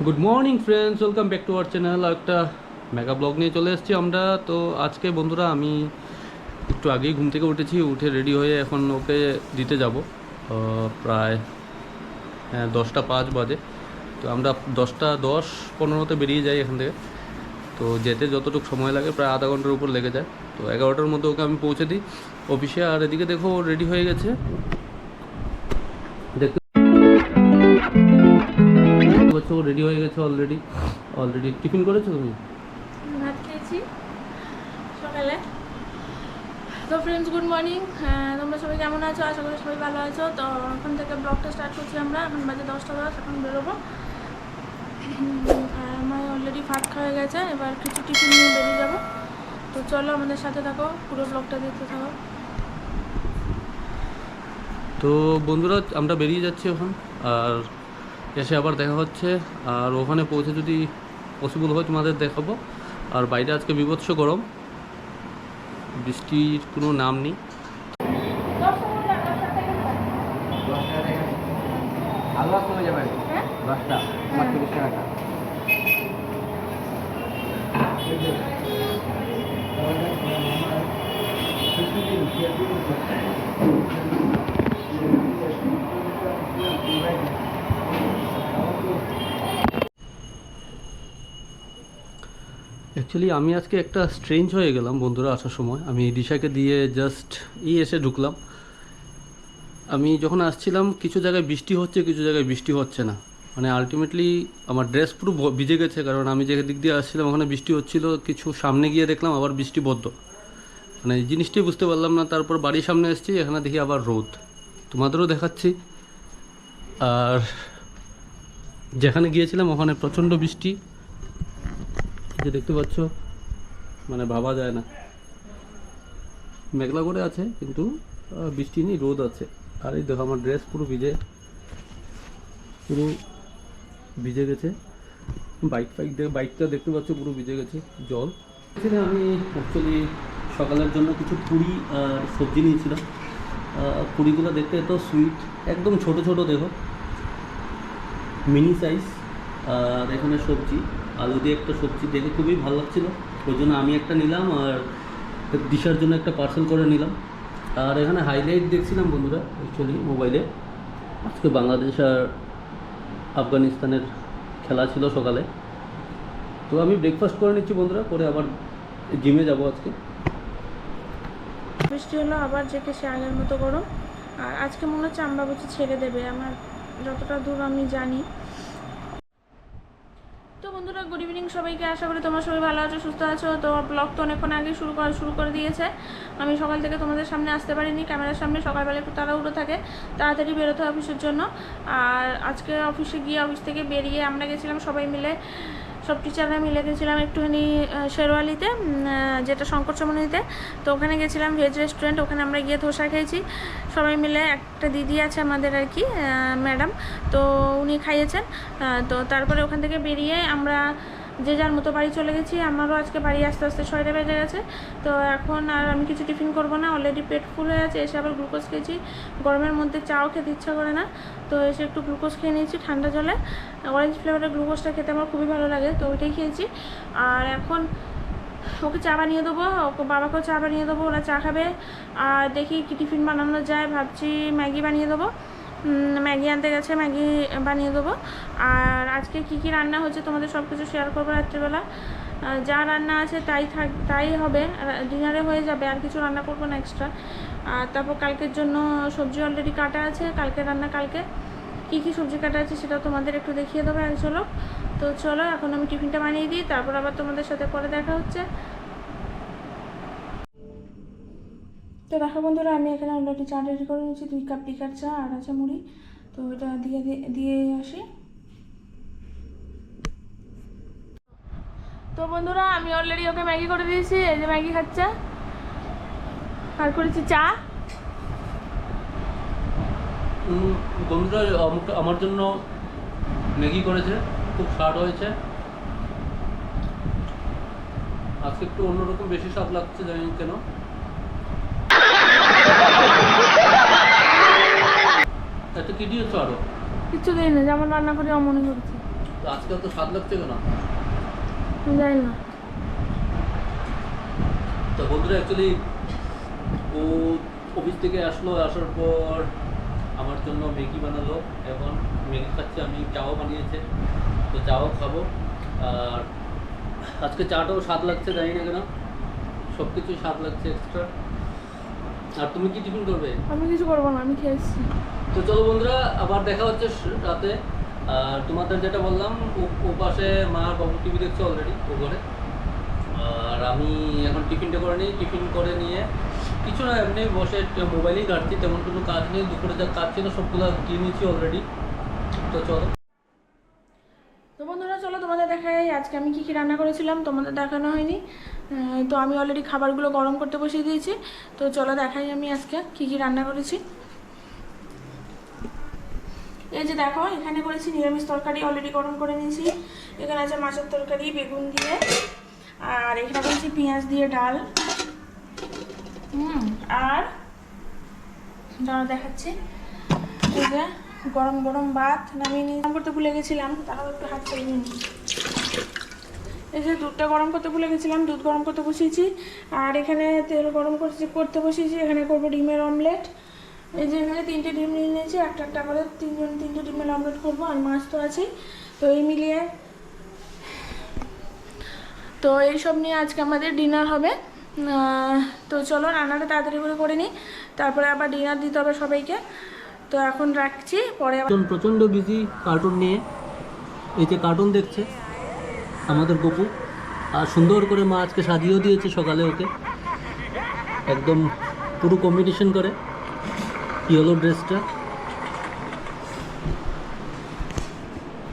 Good morning friends, welcome back to our channel. একটা mega blog নিয়ে চলে এসেছি আমরা। তো আজকে বন্ধুরা আমি একটু আগেই ঘুম থেকে উঠেছি, উঠে রেডি হয়ে এখন ওকে দিতে যাব। প্রায় 10টা 5 বাজে। তো আমরা 10টা 10-15তে বেরিয়ে যাই এখান থেকে। তো যেতে যতটুকু সময় লাগে প্রায় আধা ঘন্টার উপর লেগে যায়। তো 11টার মধ্যে ওকে আমি পৌঁছে দিই অফিসে। আর এদিকে দেখো রেডি হয়ে গেছে, দেখতে পাচ্ছ ও রেডি হয়ে গেছে অলরেডি। টিফিন করেছো তুমি? ভাত খেয়েছি সকালে। তো ফ্রেন্ডস, গুড মর্নিং। তোমরা সবাই কেমন আছো? আশা করি সবাই ভালো আছো। তো এখন থেকে ব্লগটা স্টার্ট করছি আমরা। এখন বাজে 10টা 10, এখন বেরোবো। আর আমার অলরেডি ভাত খাওয়া গেছে, এবার কিছু টিফিন নিয়ে বেরিয়ে যাবো। তো চলো আমাদের সাথে থাকো, পুরো ব্লগটা দেখতে থাকো। তো বন্ধুরা আমরা বেরিয়ে যাচ্ছি এখন, আর এসে আবার দেখা হচ্ছে। আর ওখানে পৌঁছে যদি পসিবল হয় তোমাদের দেখাবো। আর বাইরে আজকে বীভৎস গরম, বৃষ্টির কোনো নাম নেই। অ্যাকচুয়ালি আমি আজকে একটা স্ট্রেঞ্জ হয়ে গেলাম বন্ধুরা। আসার সময় আমি দিশাকে দিয়ে জাস্ট এসে ঢুকলাম। আমি যখন আসছিলাম কিছু জায়গায় বৃষ্টি হচ্ছে, কিছু জায়গায় বৃষ্টি হচ্ছে না। মানে আলটিমেটলি আমার ড্রেস পুরো ভিজে গেছে, কারণ আমি যে দিক দিয়ে আসছিলাম ওখানে বৃষ্টি হচ্ছিল, কিছু সামনে গিয়ে দেখলাম আবার বৃষ্টি বদ্ধ। মানে এই জিনিসটাই বুঝতে পারলাম না। তারপর বাড়ির সামনে এসেছি, এখানে দেখি আবার রোদ। তোমাদেরও দেখাচ্ছি। আর যেখানে গিয়েছিলাম ওখানে প্রচণ্ড বৃষ্টি, যে দেখতে পাচ্ছ, মানে ভাবা যায় না। মেঘলা করে আছে কিন্তু বৃষ্টি নেই, রোদ আছে। আর এই দেখো আমার ড্রেস পুরো ভিজে গেছে। বাইকটা দেখতে পাচ্ছ পুরো ভিজে গেছে জল। এখানে আমি অ্যাকচুয়ালি সকালের জন্য কিছু পুরি আর সবজি নিয়েছিলাম। পুরিগুলো দেখতে এত সুইট, একদম ছোট ছোট, দেখো মিনি সাইজ। আর এখানে সবজি, আলু দিয়ে একটা সবজি দেখে খুবই ভালো লাগছিল, ওই জন্য আমি একটা নিলাম আর দিশার জন্য একটা পার্সেল করে নিলাম। আর এখানে হাইলাইট দেখছিলাম বন্ধুরা অ্যাকচুয়ালি মোবাইলে। আজকে বাংলাদেশ আর আফগানিস্তানের খেলা ছিল সকালে। তো আমি ব্রেকফাস্ট করে নিচ্ছি বন্ধুরা, পরে আবার জিমে যাব আজকে। বৃষ্টি হলো আবার, যে সে আগের মতো গরম। আর আজকে মনে হচ্ছে আমরা বলছি ছেড়ে দেবে, আমার যতটা দূর আমি জানি। তো বন্ধুরা, গুড ইভিনিং সবাইকে। আশা করি তোমরা সবাই ভালো আছো, সুস্থ আছো। তো ব্লগ তো অনেকক্ষণ আগে শুরু করে দিয়েছে। আমি সকাল থেকে তোমাদের সামনে আসতে পারিনি ক্যামেরার সামনে। সকালবেলা একটু তাড়াহুড়ো থাকে, তাড়াতাড়ি বেরোতে হয় অফিসের জন্য। আর আজকে অফিসে গিয়ে, অফিস থেকে বেরিয়ে আমরা গেছিলাম সবাই মিলে, সব টিচাররা মিলে গেছিলাম একটুখানি শেরওয়ালিতে, যেটা শঙ্কর চমনিতে। তো ওখানে গেছিলাম ভেজ রেস্টুরেন্ট, ওখানে আমরা গিয়ে ধোসা খেয়েছি সবাই মিলে। একটা দিদি আছে আমাদের আর কি, ম্যাডাম, তো উনি খাইয়েছেন। তো তারপরে ওখান থেকে বেরিয়ে আমরা যে যার মতো বাড়ি চলে গেছি। আমারও আজকে বাড়ি আস্তে আস্তে 6টা বেজে গেছে। তো এখন আর আমি কিছু টিফিন করবো না, অলরেডি পেট ফুল হয়ে আছে। এসে আবার গ্লুকোজ খেয়েছি, গরমের মধ্যে চাও খেতে ইচ্ছা করে না। তো এসে একটু গ্লুকোজ খেয়ে নিয়েছি ঠান্ডা জলে। অরেঞ্জ ফ্লেভারের গ্লুকোজটা খেতে আমার খুবই ভালো লাগে, তো ওইটাই খেয়েছি। আর এখন ওকে চা বানিয়ে দেবো, ওকে বাবাকেও চা বানিয়ে দেবো, ওরা চা খাবে। আর দেখি কি টিফিন বানানো যায়, ভাবছি ম্যাগি বানিয়ে দেবো। ম্যাগি আনতে গেছে, ম্যাগি বানিয়ে দেবো। আর আজকে কি কি রান্না হচ্ছে তোমাদের সব কিছু শেয়ার করবো রাত্রিবেলা। যা রান্না আছে তাই হবে, ডিনারে হয়ে যাবে, আর কিছু রান্না করবো না এক্সট্রা। আর তারপর কালকের জন্য সবজি অলরেডি কাটা আছে, কালকে রান্না কালকে কী কী সবজি কাটা আছে সেটা তোমাদের একটু দেখিয়ে দেবো এক ঝলক। তো চলো এখন আমি টিফিনটা বানিয়ে দিই, তারপর আবার তোমাদের সাথে পরে দেখা হচ্ছে। তো দেখো বন্ধুরা, আমি এখানে অলরেডি চা রেডি করে নিয়েছি, 2 কাপ লিকার চা, আর আছে মুড়ি। তো এটা দিয়ে আসি। তো বন্ধুরা, আমি অলরেডি ওকে ম্যাগি করে দিয়েছি, এই যে ম্যাগি খাচ্ছে। আর করেছি চা। বন্ধুরা আমার জন্য ম্যাগি করেছে, খুব স্বাদ হয়েছে। আজকে একটু অন্যরকম বেশি স্বাদ লাগছে, জানি না কেন। এত কি দিয়েছো আরো? কিচ্ছু দিই না, যেমন রান্না করি অমনই করেছি। তো আজকাল তো স্বাদ লাগছে কেন? জানি না। তো বন্ধুরা অ্যাকচুয়ালি ও অফিস থেকে আসলো, আসার পর আমার জন্য ম্যাগি বানালো। এখন ম্যাগি খাচ্ছে, আমি চাও বানিয়েছে, তো চাও খাবো। আর আজকে চাটাও স্বাদ লাগছে, জানি না কেন, সব কিছুই স্বাদ লাগছে এক্সট্রা। আর তুমি কি টিফিন করবে? আমি কিছু করবো না, আমি খেয়েছি। তো চলো বন্ধুরা, আবার দেখা হচ্ছে রাতে। আর তোমাদের যেটা বললাম, ও পাশে মা বাবু টিভি দেখছে অলরেডি ও ঘরে। আর আমি এখন টিফিনটা করে নিই, টিফিন করে নিয়ে কিছু না, এমনি বসে মোবাইলেই কাটছি, তেমন কোনো কাজ নেই। দুপুরে যা কাজ ছিল সবগুলো দিয়ে নিয়েছি অলরেডি। তো চলো। তো বন্ধুরা চলো তোমাদের দেখাই আজকে আমি কি কি রান্না করেছিলাম, তোমাদের দেখানো হয়নি। তো আমি অলরেডি খাবারগুলো গরম করতে বসিয়ে দিয়েছি। তো চলো দেখাই আমি আজকে কি কি রান্না করেছি। এই যে দেখো, এখানে করেছি নিরামিষ তরকারি, অলরেডি গরম করে নিয়েছি। এখানে আছে মাছের তরকারি বেগুন দিয়ে, আর এখানে করেছি পেঁয়াজ দিয়ে ডাল। আর দাঁড়া দেখাচ্ছি, এই যে গরম গরম ভাত নামিয়ে নিয়ে করতে ভুলে গেছিলাম, তাও একটু হাত করে নিই। এই যে দুধটা গরম করতে ভুলে গেছিলাম, দুধ গরম করতে বসিয়েছি। আর এখানে তেল গরম করতে বসিয়েছি, এখানে করবো ডিমের অমলেট। এই যে এখানে 3টে ডিম নিয়ে নিয়েছি, একটা একটা করে 3টে ডিমের অমলেট করবো। আর মাছ তো আছেই। তো এই মিলিয়ে তো এইসব নিয়ে আজকে আমাদের ডিনার হবে। তো চলো রান্নাটা তাড়াতাড়ি করে নিই, তারপরে আবার ডিনার দিতে হবে সবাইকে। তো এখন রাখছি, পরে আবার। প্রচণ্ড বিজি কার্টুন নিয়ে। এই যে কার্টুন দেখছে আমাদের গপু, আর সুন্দর করে মা আজকে সাজিয়েও দিয়েছে সকালে ওকে, একদম পুরো কম্বিনেশন করে ইয়েলো ড্রেসটা।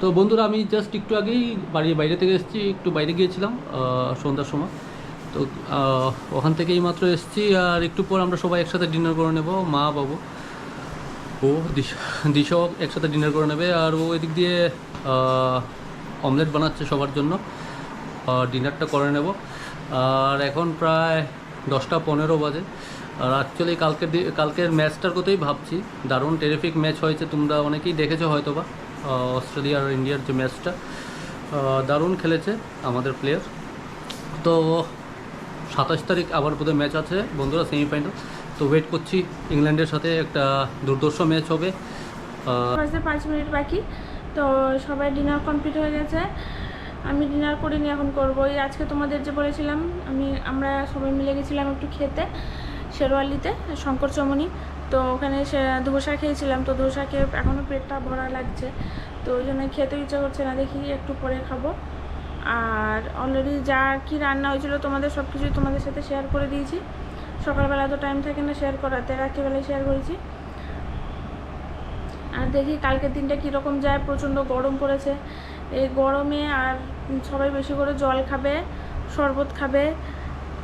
তো বন্ধুরা, আমি জাস্ট একটু আগেই বাইরে থেকে এসেছি, একটু বাইরে গিয়েছিলাম সন্ধ্যার সময়। তো ওখান থেকেই মাত্র এসেছি। আর একটু পর আমরা সবাই একসাথে ডিনার করে নেব, মা বাবু ও দিশাও একসাথে ডিনার করে নেবে। আর ও এদিক দিয়ে অমলেট বানাচ্ছে সবার জন্য, ডিনারটা করে নেব। আর এখন প্রায় 10টা 15 বাজে। আর অ্যাকচুয়ালি কালকের ম্যাচটার কথাই ভাবছি, দারুণ টেরিফিক ম্যাচ হয়েছে, তোমরা অনেকেই দেখেছো হয়তো বা। অস্ট্রেলিয়া আর ইন্ডিয়ার যে ম্যাচটা, দারুণ খেলেছে আমাদের প্লেয়ার। তো 27 তারিখ আবার বোধহয় ম্যাচ আছে বন্ধুরা, সেমিফাইনাল। তো ওয়েট করছি, ইংল্যান্ডের সাথে একটা দুর্ধর্ষ ম্যাচ হবে। 5 মিনিট বাকি। তো সবাই ডিনার কমপ্লিট হয়ে গেছে, আমি ডিনার করিনি, এখন করবো। এই আজকে তোমাদের যে বলেছিলাম, আমরা সবাই মিলে গেছিলাম একটু খেতে শেরওয়ালিতে, শঙ্কর চমনি। তো ওখানে ধোসা খেয়েছিলাম, তো ধোসা খেয়ে এখনও পেটটা ভরা লাগছে, তো ওই জন্য খেতে ইচ্ছা করছে না, দেখি একটু পরে খাবো। আর অলরেডি যা কি রান্না হয়েছিল তোমাদের সব কিছুই তোমাদের সাথে শেয়ার করে দিয়েছি। সকালবেলা তো টাইম থাকে না শেয়ার করাতে, রাত্রিবেলায় শেয়ার করেছি। আর দেখি কালকের দিনটা কীরকম যায়, প্রচণ্ড গরম পড়েছে। এই গরমে আর সবাই বেশি করে জল খাবে, শরবত খাবে,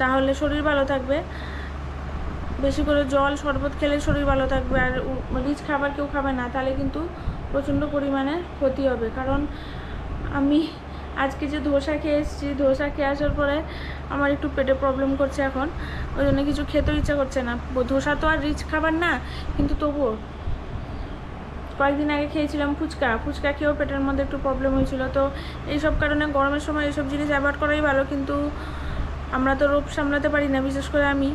তাহলে শরীর ভালো থাকবে। বেশি করে জল শরবত খেলে শরীর ভালো থাকবে। আর রিচ খাবার কেউ খাবে না, তাহলে কিন্তু প্রচণ্ড পরিমাণে ক্ষতি হবে। কারণ আমি আজকে যে ধোসা খেয়ে এসেছি, ধোসা খেয়ে আসার পরে আমার একটু পেটে প্রবলেম করছে এখন, ওই জন্য কিছু খেতেও ইচ্ছা করছে না। ধোসা তো আর রিচ খাবার না, কিন্তু তবুও কয়েকদিন আগে খেয়েছিলাম ফুচকা খেয়েও পেটের মধ্যে একটু প্রবলেম হয়েছিল। তো এইসব কারণে গরমের সময় এইসব জিনিস অ্যাভয়েড করাই ভালো, কিন্তু আমরা তো রোগ সামলাতে পারি না, বিশেষ করে আমি।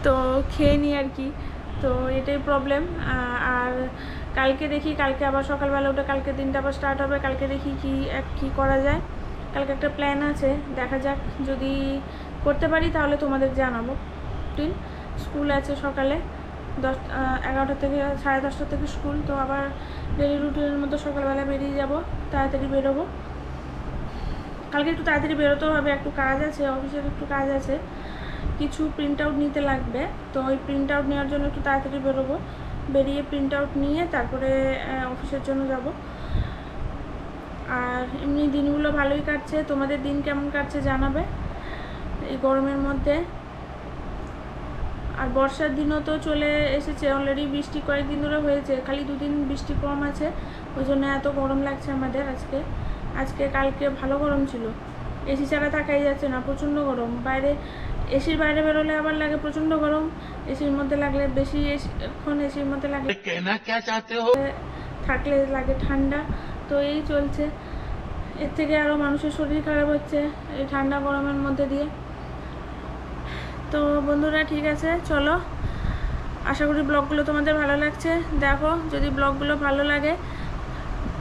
তো খেয়ে নিই আর কি, তো এটাই প্রবলেম। আর কালকে আবার সকালবেলা উঠে কালকে দিনটা আবার স্টার্ট হবে। কালকে দেখি কি করা যায়। কালকে একটা প্ল্যান আছে, দেখা যাক, যদি করতে পারি তাহলে তোমাদের জানাবো। স্কুল আছে সকালে 11টা থেকে 10:30 থেকে স্কুল, তো আবার ডেলি রুটিনের মতো সকালবেলা বেরিয়ে যাব, তাড়াতাড়ি বেরোবো। কালকে একটু তাড়াতাড়ি বেরোতেও হবে, একটু কাজ আছে, অফিসের একটু কাজ আছে, কিছু প্রিন্ট আউট নিতে লাগবে। তো ওই প্রিন্ট আউট নেওয়ার জন্য একটু তাড়াতাড়ি বেরোবো, বেরিয়ে প্রিন্ট আউট নিয়ে তারপরে অফিসের জন্য যাব। আর এমনি দিনগুলো ভালোই কাটছে, তোমাদের দিন কেমন কাটছে জানাবে এই গরমের মধ্যে। আর বর্ষার দিনও তো চলে এসেছে অলরেডি, বৃষ্টি কয়েকদিন ধরে হয়েছে, খালি 2 দিন বৃষ্টি কম আছে, ওই জন্য এত গরম লাগছে আমাদের কালকে ভালো গরম ছিল, এসি ছাড়া থাকাই যাচ্ছে না, প্রচণ্ড গরম। বাইরে এসির বাইরে বেরোলে আবার লাগে প্রচণ্ড গরম, এসির মধ্যে লাগলে এখন এসির মধ্যে লাগলে থাকলে লাগে ঠান্ডা। তো এই চলছে, এর থেকে আরও মানুষের শরীর খারাপ হচ্ছে এই ঠান্ডা গরমের মধ্যে দিয়ে। তো বন্ধুরা ঠিক আছে, চলো, আশা করি ব্লগগুলো তোমাদের ভালো লাগছে। দেখো, যদি ব্লগগুলো ভালো লাগে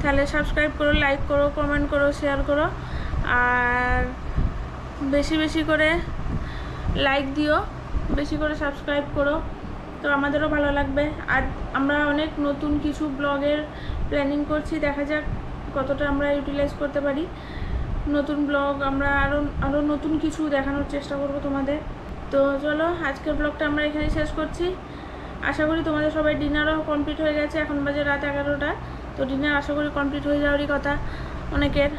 তাহলে সাবস্ক্রাইব করো, লাইক করো, কমেন্ট করো, শেয়ার করো, আর বেশি বেশি করে লাইক দিও, বেশি করে সাবস্ক্রাইব করো, তো আমাদেরও ভালো লাগবে। আর আমরা অনেক নতুন কিছু ব্লগের প্ল্যানিং করছি, দেখা যাক কতটা আমরা ইউটিলাইজ করতে পারি। নতুন ব্লগ আমরা আরও নতুন কিছু দেখানোর চেষ্টা করব তোমাদের। তো চলো, আজকের ব্লগটা আমরা এখানেই শেষ করছি। আশা করি তোমাদের সবাই ডিনারও কমপ্লিট হয়ে গেছে, এখন বাজে রাত 11টা। তো ডিনার আশা করি কমপ্লিট হয়ে যাওয়ারই কথা অনেকের।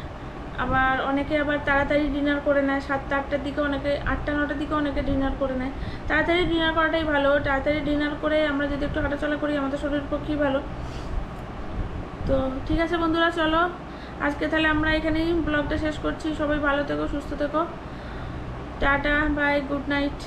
অনেকে আবার তাড়াতাড়ি ডিনার করে নেয়, 7টা 8টার দিকে, অনেকে 8টা 9টার দিকে অনেকে ডিনার করে নেয়। তাড়াতাড়ি ডিনার করাটাই ভালো, তাড়াতাড়ি ডিনার করে আমরা যদি একটু হাঁটাচলা করি আমাদের শরীরের পক্ষেই ভালো। তো ঠিক আছে বন্ধুরা, চলো আজকে তাহলে আমরা এখানেই ব্লগটা শেষ করছি। সবাই ভালো থেকো, সুস্থ থেকো, টাটা, বাই, গুড নাইট।